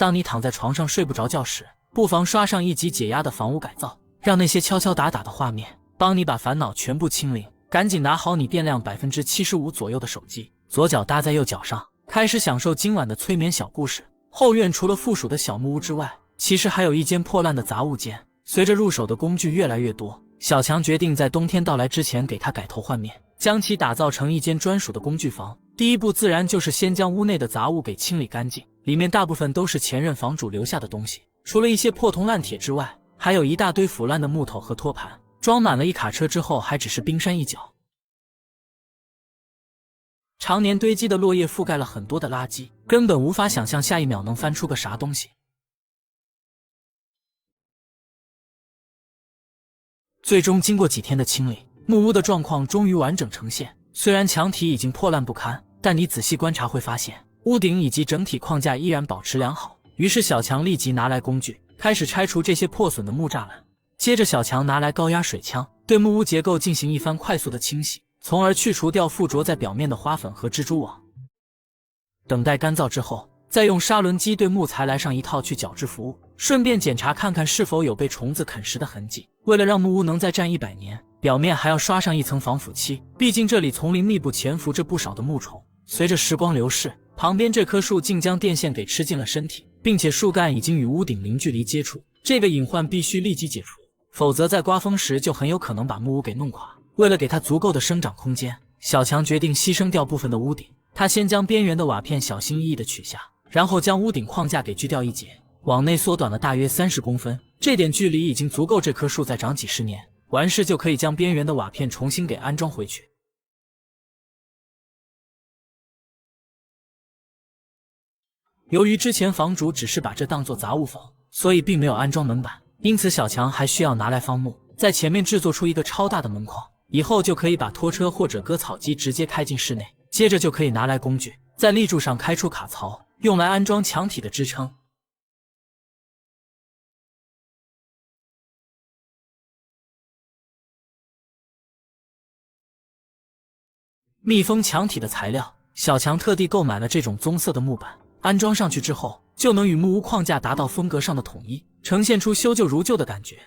當你躺在床上睡不着覺時，不妨刷上一集解壓的房屋改造，讓那些敲敲打打的畫面幫你把煩惱全部清零。趕緊拿好你電量 75% 左右的手機，左腳搭在右腳上，開始享受今晚的催眠小故事。後院除了附屬的小木屋之外，其實還有一間破爛的雜物間。隨着入手的工具越來越多，小強決定在冬天到來之前給它改頭換面，將其打造成一間專屬的工具房。第一步自然就是先将屋內的雜物給清理乾淨，裡面大部分都是前任房主留下的東西，除了一些破銅爛鐵之外，還有一大堆腐爛的木頭和托盤，裝滿了一卡車之後還只是冰山一角。常年堆積的落葉覆蓋了很多的垃圾，根本無法想象下一秒能翻出個啥東西。最終經過幾天的清理，木屋的狀況終於完整呈現。雖然牆體已經破爛不堪，但你仔細觀察會發現，屋頂以及整體框架依然保持良好。於是小強立即拿來工具，開始拆除這些破損的木柵欄。接着小強拿來高壓水槍，對木屋結構進行一番快速的清洗，從而去除掉附着在表面的花粉和蜘蛛網。等待乾燥之後，再用砂輪機對木材來上一套去角質服務，順便檢查看看是否有被蟲子啃食的痕跡。为了讓木屋能再戰100年，表面還要刷上一層防腐漆，畢竟這裡叢林密布，潛伏着不少的木蟲。隨着時光流逝，旁邊這棵樹竟將電線給吃進了身體，並且樹幹已經與屋頂零距離接觸，這個隱患必須立即解除，否則在颳風時就很有可能把木屋給弄垮。為了給它足夠的生長空間，小強決定犧牲掉部分的屋頂。他先將邊緣的瓦片小心翼翼地取下，然後將屋頂框架給鋸掉一截，往內縮短了大約30公分。這點距離已經足夠這棵樹再長幾十年。完事就可以將邊緣的瓦片重新給安裝回去。由於之前房主只是把這當作雜物房，所以並沒有安裝門板，因此小強還需要拿來方木，在前面制作出一個超大的門框，以後就可以把拖車或者割草機直接開進室內。接着就可以拿來工具，在立柱上開出卡槽，用來安裝牆體的支撐。密封牆體的材料，小強特地購買了這種棕色的木板，安裝上去之後，就能與木屋框架達到風格上的統一，呈現出修舊如舊的感覺。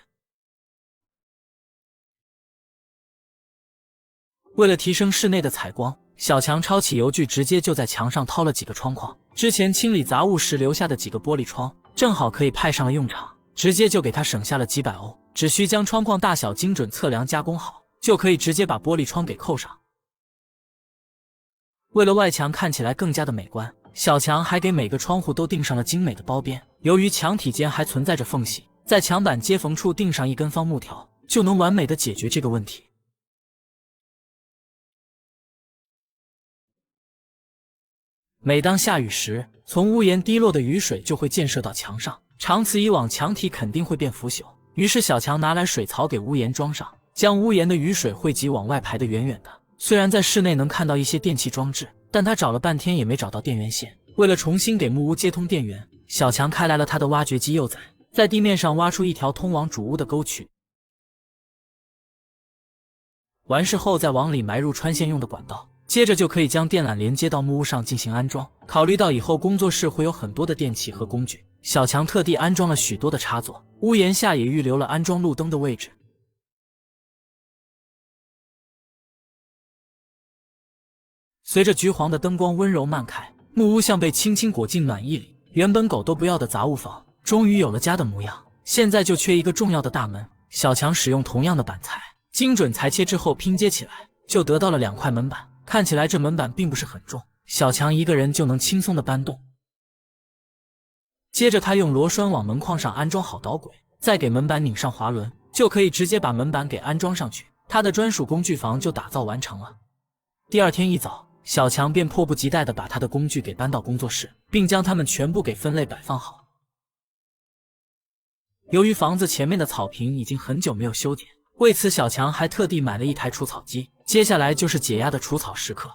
為了提升室內的採光，小強抄起油鋸，直接就在牆上掏了幾個窗框。之前清理雜物時留下的幾個玻璃窗，正好可以派上了用場，直接就給他省下了幾百歐。只需將窗框大小精準測量加工好，就可以直接把玻璃窗給扣上。為了外牆看起來更加的美觀，小強還給每個窗戶都釘上了精美的包邊。由於牆體間還存在着縫隙，在牆板接縫處釘上一根方木條，就能完美的解決這個問題。每當下雨時，從屋檐滴落的雨水就會濺射到牆上，長此以往，牆體肯定會變腐朽。於是小強拿來水槽給屋檐裝上，將屋檐的雨水匯集往外排得遠遠的。雖然在室內能看到一些電器裝置，但他找了半天也沒找到電源線。為了重新給木屋接通電源，小強開來了他的挖掘機幼崽，在地面上挖出一條通往主屋的溝渠。完事後再往裡埋入穿線用的管道，接着就可以將電纜連接到木屋上進行安裝。考慮到以後工作室會有很多的電器和工具，小強特地安裝了許多的插座，屋檐下也預留了安裝路燈的位置。隨着橘黃的燈光溫柔漫開，木屋像被輕輕裹進暖意裡。原本狗都不要的雜物房，終於有了家的模樣。現在就缺一個重要的大門。小強使用同樣的板材，精準裁切之後拼接起來，就得到了2塊門板。看起來這門板並不是很重，小強一個人就能輕鬆的搬動。接着他用螺栓往門框上安裝好導軌，再給門板擰上滑輪，就可以直接把門板給安裝上去。他的專屬工具房就打造完成了。第二天一早，小強便迫不及待地把他的工具給搬到工作室，並将它們全部給分類擺放好。由於房子前面的草坪已經很久沒有修剪，為此小強還特地買了一台除草機。接下來就是解壓的除草時刻。